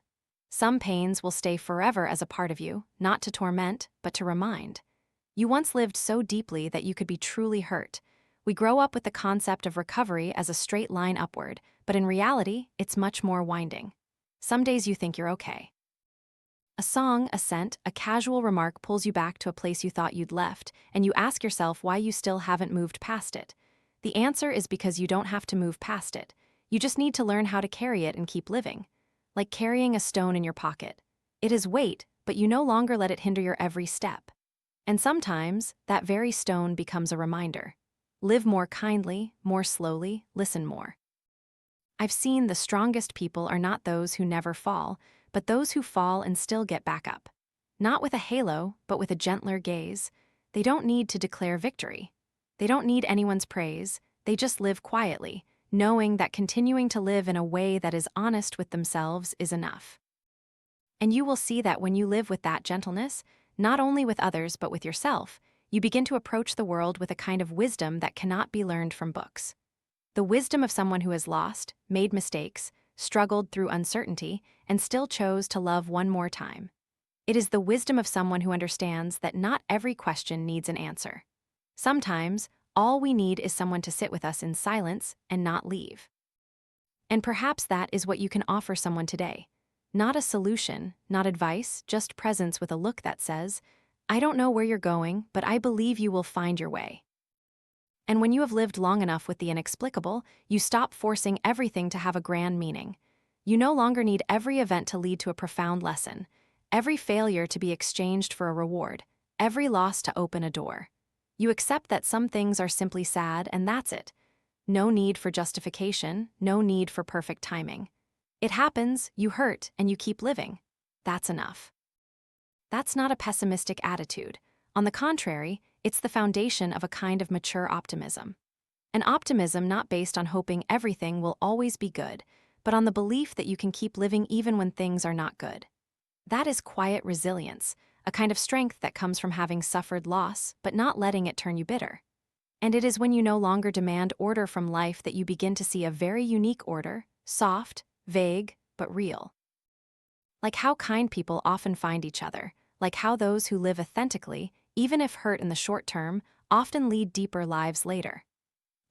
[SPEAKER 1] Some pains will stay forever as a part of you, not to torment, but to remind. You once lived so deeply that you could be truly hurt. We grow up with the concept of recovery as a straight line upward, but in reality, it's much more winding. Some days you think you're okay. A song, a scent, a casual remark pulls you back to a place you thought you'd left, and you ask yourself why you still haven't moved past it. The answer is because you don't have to move past it. You just need to learn how to carry it and keep living. Like carrying a stone in your pocket. It is weight, but you no longer let it hinder your every step. And sometimes, that very stone becomes a reminder. Live more kindly, more slowly, listen more. I've seen the strongest people are not those who never fall, but those who fall and still get back up. Not with a halo, but with a gentler gaze. They don't need to declare victory. They don't need anyone's praise. They just live quietly, knowing that continuing to live in a way that is honest with themselves is enough. And you will see that when you live with that gentleness, not only with others but with yourself, you begin to approach the world with a kind of wisdom that cannot be learned from books. The wisdom of someone who has lost, made mistakes, struggled through uncertainty, and still chose to love one more time. It is the wisdom of someone who understands that not every question needs an answer. Sometimes, all we need is someone to sit with us in silence and not leave. And perhaps that is what you can offer someone today. Not a solution, not advice, just presence with a look that says, "I don't know where you're going, but I believe you will find your way." And when you have lived long enough with the inexplicable, you stop forcing everything to have a grand meaning. You no longer need every event to lead to a profound lesson, every failure to be exchanged for a reward, every loss to open a door. You accept that some things are simply sad, and that's it. No need for justification, no need for perfect timing. It happens, you hurt, and you keep living. That's enough. That's not a pessimistic attitude. On the contrary, it's the foundation of a kind of mature optimism. An optimism not based on hoping everything will always be good, but on the belief that you can keep living even when things are not good. That is quiet resilience, a kind of strength that comes from having suffered loss, but not letting it turn you bitter. And it is when you no longer demand order from life that you begin to see a very unique order, soft, vague, but real. Like how kind people often find each other, like how those who live authentically, even if hurt in the short term, often lead deeper lives later.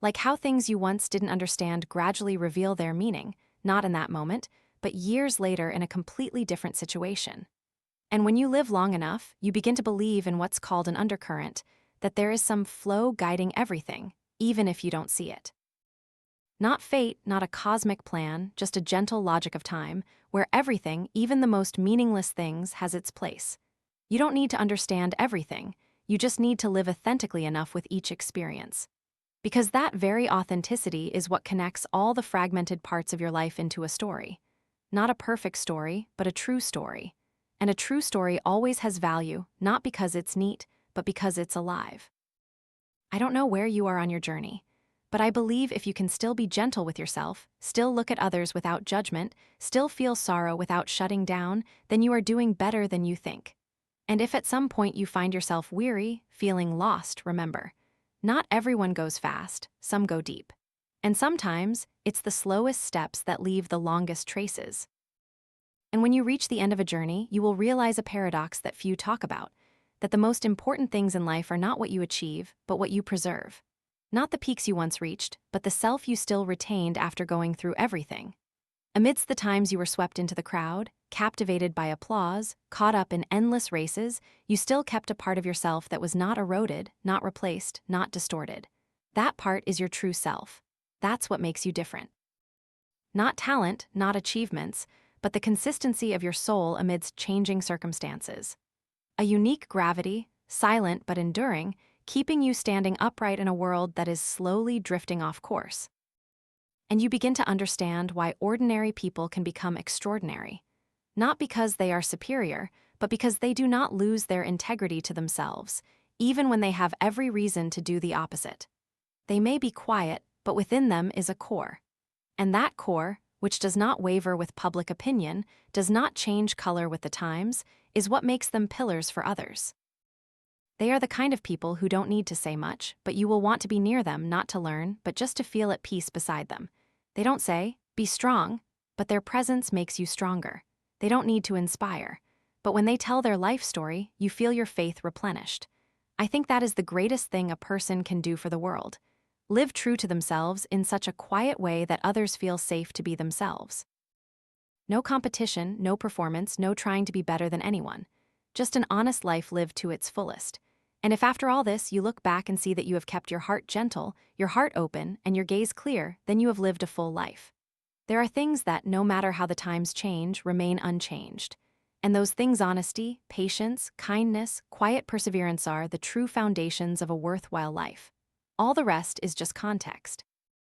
[SPEAKER 1] Like how things you once didn't understand gradually reveal their meaning, not in that moment, but years later in a completely different situation. And when you live long enough, you begin to believe in what's called an undercurrent, that there is some flow guiding everything, even if you don't see it. Not fate, not a cosmic plan, just a gentle logic of time, where everything, even the most meaningless things, has its place. You don't need to understand everything, you just need to live authentically enough with each experience. Because that very authenticity is what connects all the fragmented parts of your life into a story. Not a perfect story, but a true story. And a true story always has value, not because it's neat, but because it's alive. I don't know where you are on your journey, but I believe if you can still be gentle with yourself, still look at others without judgment, still feel sorrow without shutting down, then you are doing better than you think. And if at some point you find yourself weary, feeling lost, remember, not everyone goes fast, some go deep. And sometimes, it's the slowest steps that leave the longest traces. And when you reach the end of a journey, you will realize a paradox that few talk about, that the most important things in life are not what you achieve, but what you preserve. Not the peaks you once reached, but the self you still retained after going through everything. Amidst the times you were swept into the crowd, captivated by applause, caught up in endless races, you still kept a part of yourself that was not eroded, not replaced, not distorted. That part is your true self. That's what makes you different. Not talent, not achievements, but the consistency of your soul amidst changing circumstances. A unique gravity, silent but enduring, keeping you standing upright in a world that is slowly drifting off course. And you begin to understand why ordinary people can become extraordinary. Not because they are superior, but because they do not lose their integrity to themselves, even when they have every reason to do the opposite. They may be quiet, but within them is a core. And that core, which does not waver with public opinion, does not change color with the times, is what makes them pillars for others. They are the kind of people who don't need to say much, but you will want to be near them not to learn, but just to feel at peace beside them. They don't say, "Be strong," but their presence makes you stronger. They don't need to inspire, but when they tell their life story, you feel your faith replenished. I think that is the greatest thing a person can do for the world. Live true to themselves in such a quiet way that others feel safe to be themselves. No competition, no performance, no trying to be better than anyone. Just an honest life lived to its fullest. And if after all this you look back and see that you have kept your heart gentle, your heart open, and your gaze clear, then you have lived a full life. There are things that, no matter how the times change, remain unchanged. And those things, honesty, patience, kindness, quiet perseverance, are the true foundations of a worthwhile life. All the rest is just context.